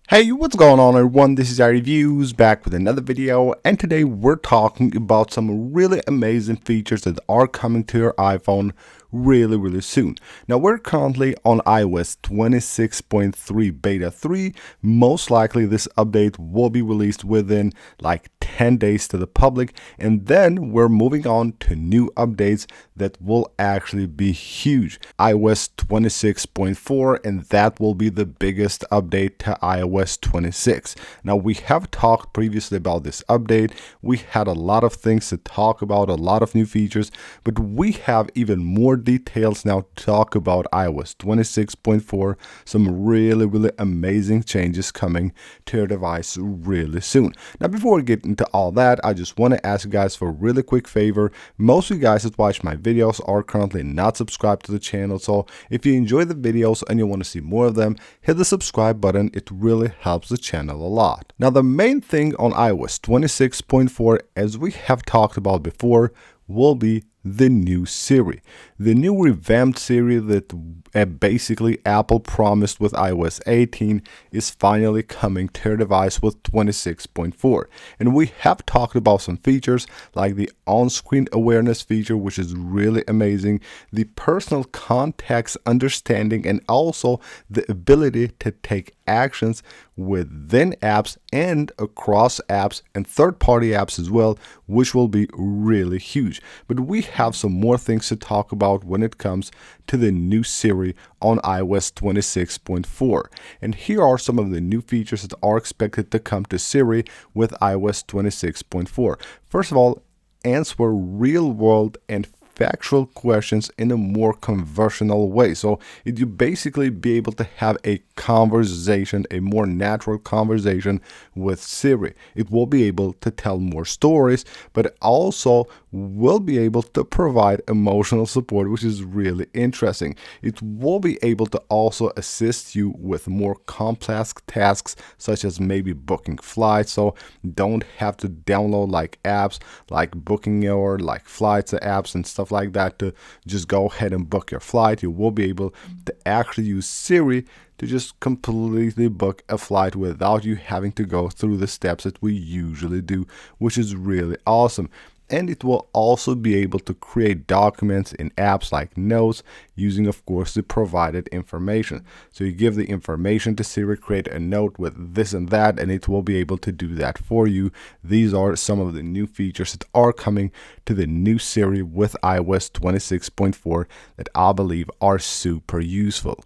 Hey, what's going on everyone? This is iReviews back with another video, and today we're talking about some really amazing features that are coming to your iPhone really soon. Now we're currently on iOS 26.3 beta 3. Most likely this update will be released within like 10 days to the public, and then we're moving on to new updates that will actually be huge. iOS 26.4, and that will be the biggest update to iOS 26. Now we have talked previously about this update. We had a lot of things to talk about, a lot of new features, but we have even more details now to talk about iOS 26.4. Some really amazing changes coming to your device really soon. Now before we get into all that, I just want to ask you guys for a really quick favor. Most of you guys that watch my videos are currently not subscribed to the channel, so if you enjoy the videos and you want to see more of them, hit the subscribe button. It really helps the channel a lot. Now the main thing on iOS 26.4, as we have talked about before, will be the new Siri. The new revamped Siri that basically Apple promised with iOS 18 is finally coming to your device with 26.4. And we have talked about some features like the on-screen awareness feature, which is really amazing, the personal context understanding, and also the ability to take actions within apps and across apps and third-party apps as well, which will be really huge. But we have some more things to talk about when it comes to the new Siri on iOS 26.4. And here are some of the new features that are expected to come to Siri with iOS 26.4. First of all, answer real-world and factual questions in a more conversational way. So you basically be able to have a conversation, a more natural conversation with Siri. It will be able to tell more stories, but it also will be able to provide emotional support, which is really interesting. It will be able to also assist you with more complex tasks, such as maybe booking flights. So don't have to download like apps like Booking or like flights apps and stuff like that to just go ahead and book your flight. You will be able to actually use Siri to just completely book a flight without you having to go through the steps that we usually do, which is really awesome. And it will also be able to create documents in apps like Notes using, of course, the provided information. So you give the information to Siri, create a note with this and that, and it will be able to do that for you. These are some of the new features that are coming to the new Siri with iOS 26.4 that I believe are super useful.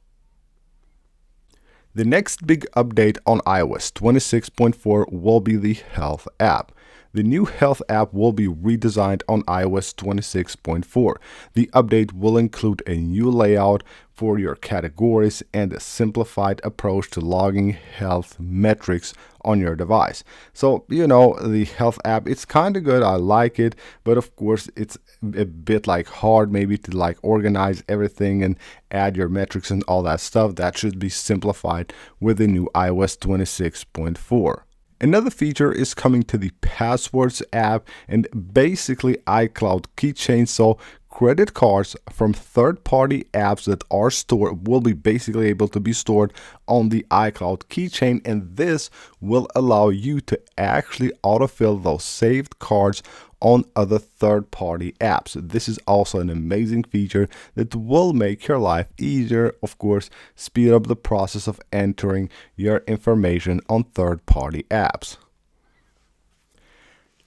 The next big update on iOS 26.4 will be the Health app. The new Health app will be redesigned on iOS 26.4. The update will include a new layout for your categories and a simplified approach to logging health metrics on your device. So, the Health app, it's kind of good. I like it, but of course, it's a bit like hard maybe to like organize everything and add your metrics and all that stuff. That should be simplified with the new iOS 26.4. Another feature is coming to the Passwords app and basically iCloud keychain. So credit cards from third-party apps that are stored will be basically able to be stored on the iCloud keychain, and this will allow you to actually autofill those saved cards on other third-party apps. This is also an amazing feature that will make your life easier, of course, speed up the process of entering your information on third-party apps.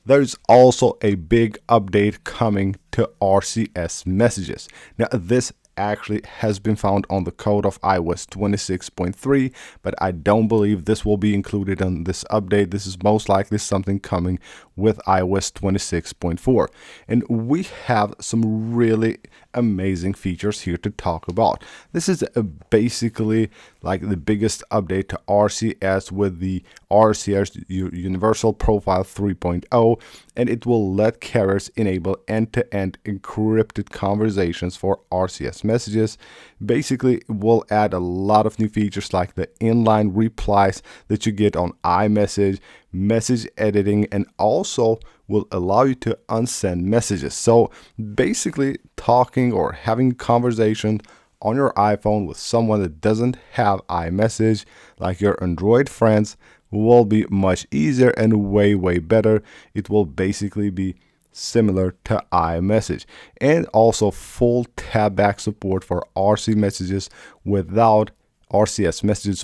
There's also a big update coming to RCS messages. Now, this actually has been found on the code of iOS 26.3, but I don't believe this will be included in this update. This is most likely something coming with iOS 26.4. And we have some really amazing features here to talk about. This is basically like the biggest update to RCS with the RCS Universal Profile 3.0, and it will let carriers enable end-to-end encrypted conversations for RCS messages. Basically, it will add a lot of new features like the inline replies that you get on iMessage, message editing, and also will allow you to unsend messages. So basically, talking or having conversations on your iPhone with someone that doesn't have iMessage, like your Android friends, will be much easier and way better. It will basically be similar to iMessage, and also full tab back support for RCS messages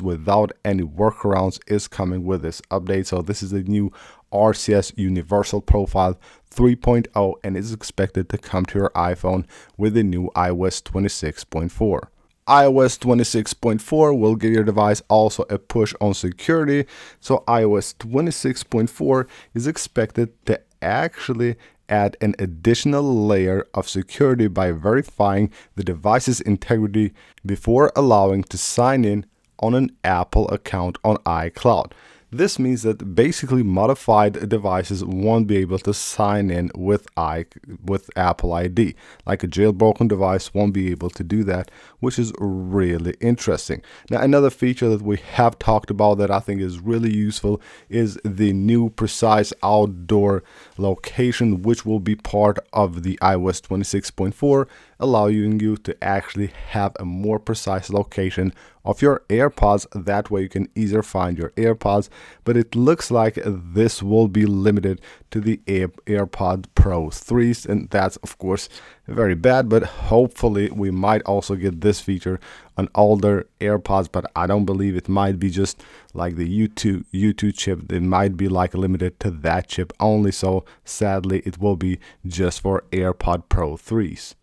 without any workarounds is coming with this update. So this is the new RCS Universal Profile 3.0 and is expected to come to your iPhone with the new iOS 26.4. iOS 26.4 will give your device also a push on security. So iOS 26.4 is expected to actually add an additional layer of security by verifying the device's integrity before allowing to sign in on an Apple account on iCloud. This means that basically modified devices won't be able to sign in with Apple ID. Like a jailbroken device won't be able to do that, which is really interesting. Now, another feature that we have talked about that I think is really useful is the new precise outdoor location, which will be part of the iOS 26.4, allowing you to actually have a more precise location of your AirPods. That way you can easier find your AirPods, but it looks like this will be limited to the AirPod Pro 3s, and that's of course very bad, but hopefully we might also get this feature on older AirPods, but I don't believe it. Might be just like the U2 chip. It might be like limited to that chip only, so sadly it will be just for AirPod Pro 3s.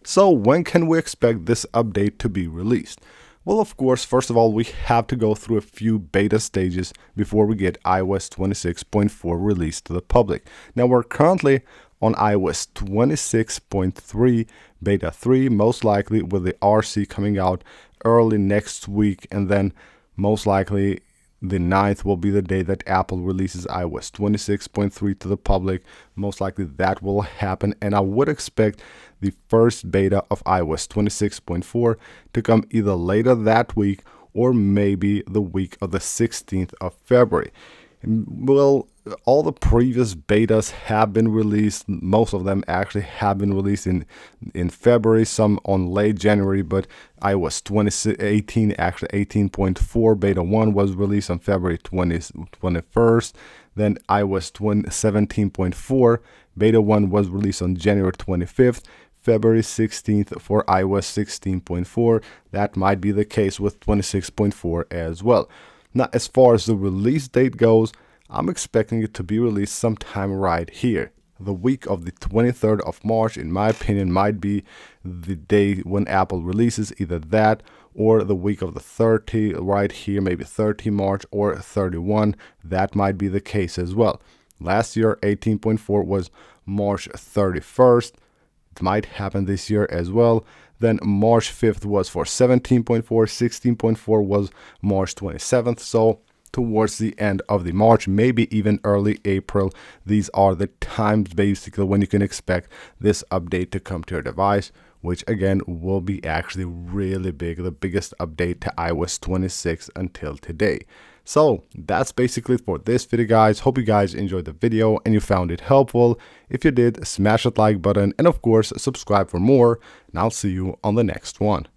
So when can we expect this update to be released? Well, of course, first of all, we have to go through a few beta stages before we get iOS 26.4 released to the public. Now, we're currently on iOS 26.3 beta 3, most likely with the RC coming out early next week, and then most likely the 9th will be the day that Apple releases iOS 26.3 to the public. Most likely that will happen, and I would expect the first beta of iOS 26.4 to come either later that week or maybe the week of the 16th of February. Well, all the previous betas have been released. Most of them actually have been released in February, some on late January, but iOS 2018, actually 18.4 beta 1 was released on February 21st. Then iOS 17.4 beta 1 was released on January 25th. February 16th for iOS 16.4. That might be the case with 26.4 as well. Now, as far as the release date goes, I'm expecting it to be released sometime right here. The week of the 23rd of March, in my opinion, might be the day when Apple releases, either that or the week of the 30 right here, maybe 30 March or 31. That might be the case as well. Last year, 18.4 was March 31st. It might happen this year as well. Then March 5th was for 17.4, 16.4 was March 27th. So towards the end of the March, maybe even early April, these are the times basically when you can expect this update to come to your device, which again will be actually really big, the biggest update to iOS 26 until today. So that's basically it for this video, guys. Hope you guys enjoyed the video and you found it helpful. If you did, smash that like button and of course subscribe for more, and I'll see you on the next one.